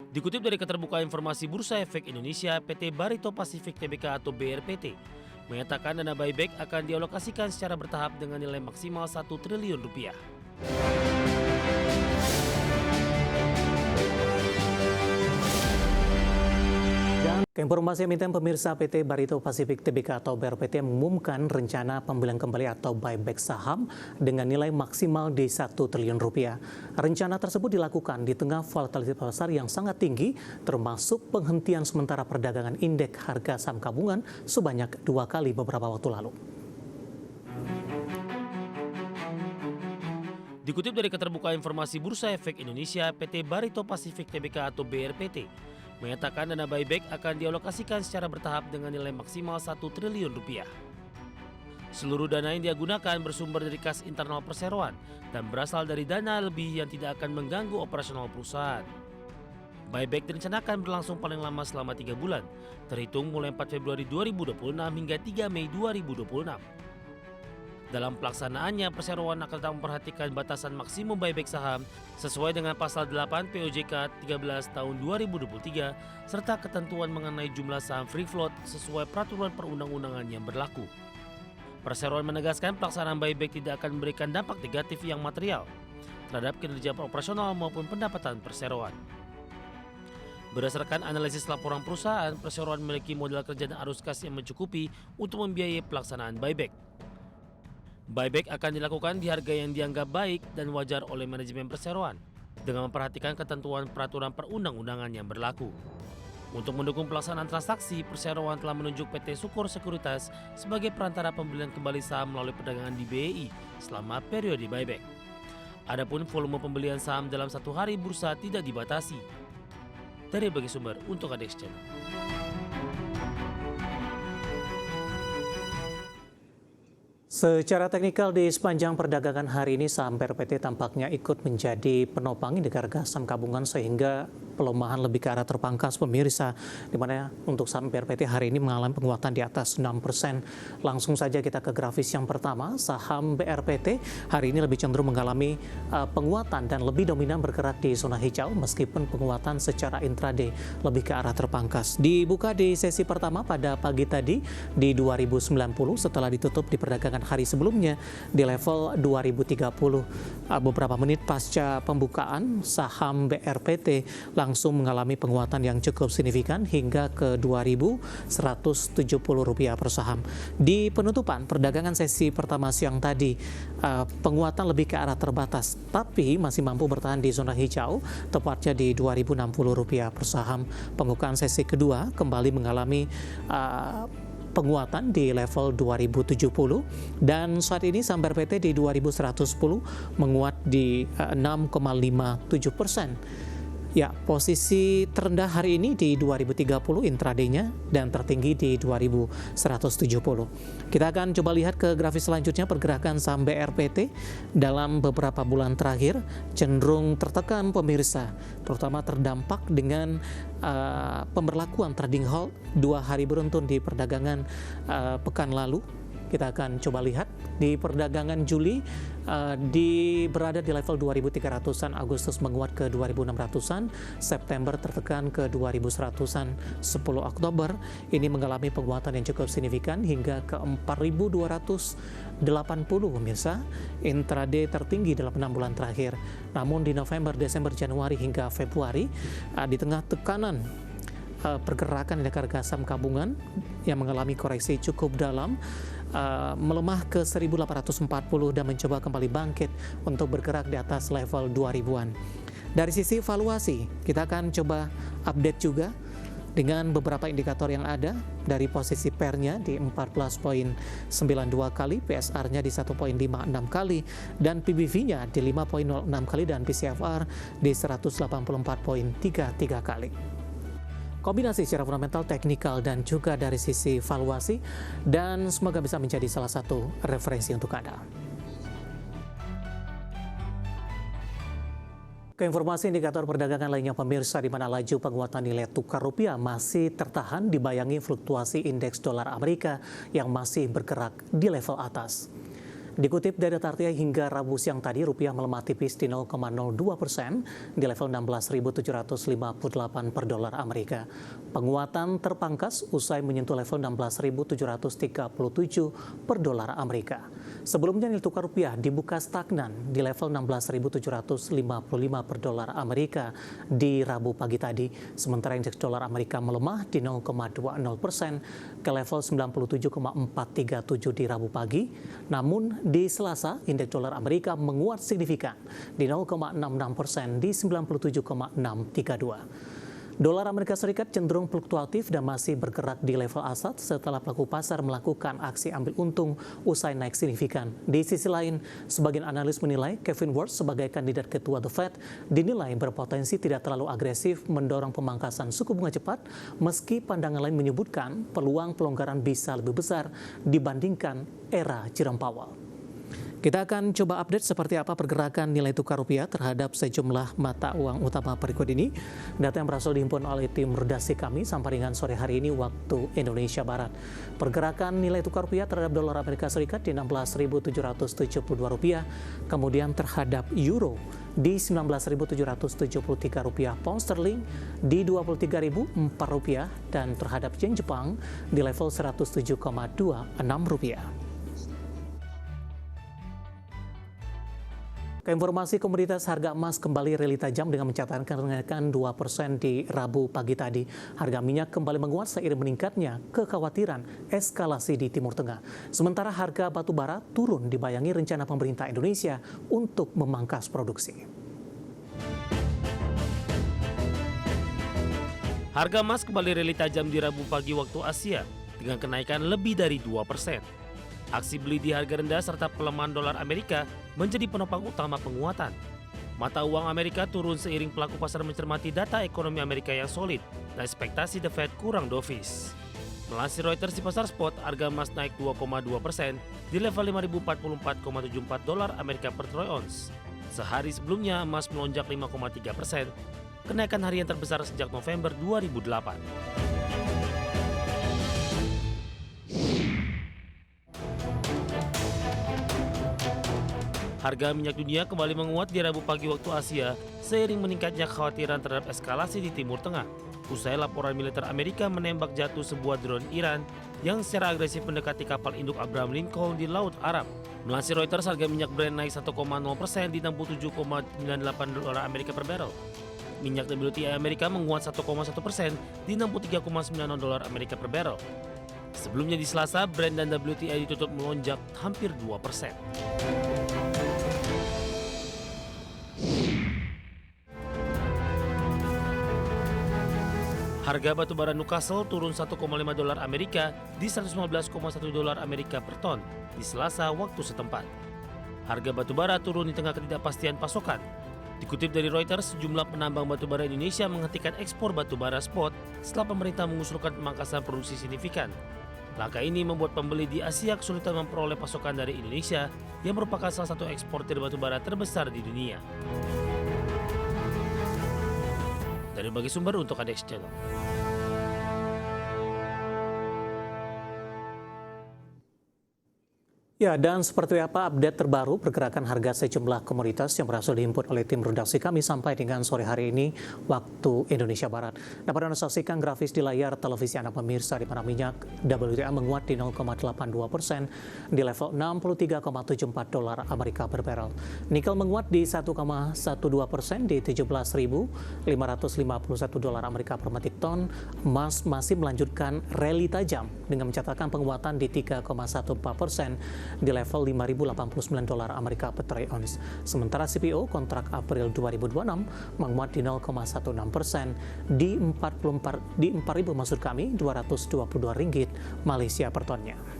Dikutip dari Keterbukaan Informasi Bursa Efek Indonesia, PT Barito Pacific Tbk atau BRPT menyatakan dana buyback akan dialokasikan secara bertahap dengan nilai maksimal 1 triliun rupiah. Informasi emiten pemirsa, PT Barito Pacific Tbk atau BRPT mengumumkan rencana pembelian kembali atau buyback saham dengan nilai maksimal di 1 triliun rupiah. Rencana tersebut dilakukan di tengah volatilitas pasar yang sangat tinggi, termasuk penghentian sementara perdagangan indeks harga saham gabungan sebanyak 2 kali beberapa waktu lalu. Dikutip dari Keterbukaan Informasi Bursa Efek Indonesia, PT Barito Pacific Tbk atau BRPT menyatakan dana buyback akan dialokasikan secara bertahap dengan nilai maksimal 1 triliun rupiah. Seluruh dana yang digunakan bersumber dari kas internal perseroan dan berasal dari dana lebih yang tidak akan mengganggu operasional perusahaan. Buyback direncanakan berlangsung paling lama selama 3 bulan, terhitung mulai 4 Februari 2026 hingga 3 Mei 2026. Dalam pelaksanaannya, perseroan akan tetap memperhatikan batasan maksimum buyback saham sesuai dengan pasal 8 POJK 13 tahun 2023 serta ketentuan mengenai jumlah saham free float sesuai peraturan perundang-undangan yang berlaku. Perseroan menegaskan pelaksanaan buyback tidak akan memberikan dampak negatif yang material terhadap kinerja operasional maupun pendapatan perseroan. Berdasarkan analisis laporan perusahaan, perseroan memiliki modal kerja dan arus kas yang mencukupi untuk membiayai pelaksanaan buyback. Buyback akan dilakukan di harga yang dianggap baik dan wajar oleh manajemen perseroan dengan memperhatikan ketentuan peraturan perundang-undangan yang berlaku. Untuk mendukung pelaksanaan transaksi, perseroan telah menunjuk PT Sukor Sekuritas sebagai perantara pembelian kembali saham melalui perdagangan di BEI selama periode buyback. Adapun volume pembelian saham dalam satu hari bursa tidak dibatasi. Dari berbagai sumber untuk ADX Channel. Secara teknikal di sepanjang perdagangan hari ini saham BRPT tampaknya ikut menjadi penopang indeks harga saham gabungan sehingga pelemahan lebih ke arah terpangkas pemirsa, di mana untuk saham BRPT hari ini mengalami penguatan di atas 6%. Langsung saja kita ke grafis yang pertama, saham BRPT hari ini lebih cenderung mengalami penguatan dan lebih dominan bergerak di zona hijau meskipun penguatan secara intraday lebih ke arah terpangkas. Dibuka di sesi pertama pada pagi tadi di 2090 setelah ditutup di perdagangan hari sebelumnya di level 2030. Beberapa menit pasca pembukaan, saham BRPT langsung mengalami penguatan yang cukup signifikan hingga ke Rp2.170 per saham. Di penutupan perdagangan sesi pertama siang tadi, penguatan lebih ke arah terbatas, tapi masih mampu bertahan di zona hijau, tepatnya di Rp2.060 per saham. Pembukaan sesi kedua kembali mengalami penguatan di level 2070 dan saat ini saham BRPT di 2110 menguat di 6,57%. Ya, posisi terendah hari ini di 2030 intraday-nya dan tertinggi di 2170. Kita akan coba lihat ke grafis selanjutnya pergerakan saham BRPT dalam beberapa bulan terakhir cenderung tertekan pemirsa, terutama terdampak dengan pemberlakuan trading halt 2 hari beruntun di perdagangan pekan lalu. Kita akan coba lihat di perdagangan Juli berada di level 2.300-an, Agustus menguat ke 2.600-an, September tertekan ke 2.100-an, 10 Oktober ini mengalami penguatan yang cukup signifikan hingga ke 4.280 pemirsa, intraday tertinggi dalam 6 bulan terakhir. Namun di November, Desember, Januari hingga Februari di tengah tekanan pergerakan indeks harga saham gabungan yang mengalami koreksi cukup dalam, melemah ke 1.840 dan mencoba kembali bangkit untuk bergerak di atas level 2000-an. Dari sisi valuasi, kita akan coba update juga dengan beberapa indikator yang ada. Dari posisi PER-nya di 14,92 kali, PSR-nya di 1,56 kali, dan PBV-nya di 5,06 kali, dan PCFR di 184,33 kali. Kombinasi secara fundamental, teknikal, dan juga dari sisi valuasi, dan semoga bisa menjadi salah satu referensi untuk Anda. Ke informasi indikator perdagangan lainnya pemirsa, di mana laju penguatan nilai tukar rupiah masih tertahan dibayangi fluktuasi indeks dolar Amerika yang masih bergerak di level atas. Dikutip dari data RTI hingga Rabu siang tadi, rupiah melemah tipis di 0,02% di level 16.758 per dolar Amerika. Penguatan terpangkas usai menyentuh level 16.737 per dolar Amerika. Sebelumnya nilai tukar rupiah dibuka stagnan di level 16.755 per dolar Amerika di Rabu pagi tadi. Sementara indeks dolar Amerika melemah di 0,20% ke level 97,437 di Rabu pagi. Namun di Selasa, indeks dolar Amerika menguat signifikan di 0,66% di 97,632. Dolar Amerika Serikat cenderung fluktuatif dan masih bergerak di level aset setelah pelaku pasar melakukan aksi ambil untung usai naik signifikan. Di sisi lain, sebagian analis menilai Kevin Warsh sebagai kandidat ketua The Fed dinilai berpotensi tidak terlalu agresif mendorong pemangkasan suku bunga cepat, meski pandangan lain menyebutkan peluang pelonggaran bisa lebih besar dibandingkan era Jerome Powell. Kita akan coba update seperti apa pergerakan nilai tukar rupiah terhadap sejumlah mata uang utama berikut ini. Data yang berhasil dihimpun oleh tim redaksi kami sampai dengan sore hari ini waktu Indonesia Barat. Pergerakan nilai tukar rupiah terhadap dolar Amerika Serikat di 16.772 rupiah, kemudian terhadap euro di 19.773 rupiah, pound sterling di 23.004 rupiah, dan terhadap yen Jepang di level 107,26 rupiah. Informasi komoditas harga emas kembali rally tajam dengan mencatatkan kenaikan 2% di Rabu pagi tadi. Harga minyak kembali menguat seiring meningkatnya kekhawatiran eskalasi di Timur Tengah. Sementara harga batu bara turun dibayangi rencana pemerintah Indonesia untuk memangkas produksi. Harga emas kembali rally tajam di Rabu pagi waktu Asia dengan kenaikan lebih dari 2%. Aksi beli di harga rendah serta pelemahan dolar Amerika menjadi penopang utama penguatan. Mata uang Amerika turun seiring pelaku pasar mencermati data ekonomi Amerika yang solid dan ekspektasi The Fed kurang dovish. Melansir Reuters, di pasar spot, harga emas naik 2,2% di level 5.044,74 dolar Amerika per troy ounce. Sehari sebelumnya emas melonjak 5,3%, kenaikan harian terbesar sejak November 2008. Harga minyak dunia kembali menguat di Rabu pagi waktu Asia seiring meningkatnya kekhawatiran terhadap eskalasi di Timur Tengah. Usai laporan militer Amerika menembak jatuh sebuah drone Iran yang secara agresif mendekati kapal induk Abraham Lincoln di Laut Arab. Melansir Reuters, harga minyak Brent naik 1,0% di 67,98 dolar Amerika per barrel. Minyak WTI Amerika menguat 1,1% di 63,96 dolar Amerika per barrel. Sebelumnya di Selasa, Brent dan WTI ditutup melonjak hampir 2%. Harga batu bara Newcastle turun 1,5 dolar Amerika di 115,1 dolar Amerika per ton di Selasa waktu setempat. Harga batu bara turun di tengah ketidakpastian pasokan. Dikutip dari Reuters, sejumlah penambang batu bara Indonesia menghentikan ekspor batu bara spot setelah pemerintah mengusulkan pemangkasan produksi signifikan. Langkah ini membuat pembeli di Asia kesulitan memperoleh pasokan dari Indonesia yang merupakan salah satu eksportir batu bara terbesar di dunia. Dari berbagai sumber untuk ADX Channel. Ya, dan seperti apa update terbaru pergerakan harga sejumlah komoditas yang berhasil dihimpun oleh tim redaksi kami sampai dengan sore hari ini waktu Indonesia Barat. Dapat Anda saksikan grafis di layar televisi Anda pemirsa, di mana minyak WTI menguat di 0,82% di level 63,74 dolar Amerika per barrel. Nikel menguat di 1,12% di 17.551 dolar Amerika per metrik ton. Emas masih melanjutkan rally tajam dengan mencatatkan penguatan di 3,14% di level 5.089 dolar Amerika per troy ounce. Sementara CPO kontrak April 2026 menguat di 0,16% di 4.000 maksud kami 222 ringgit Malaysia per tonnya.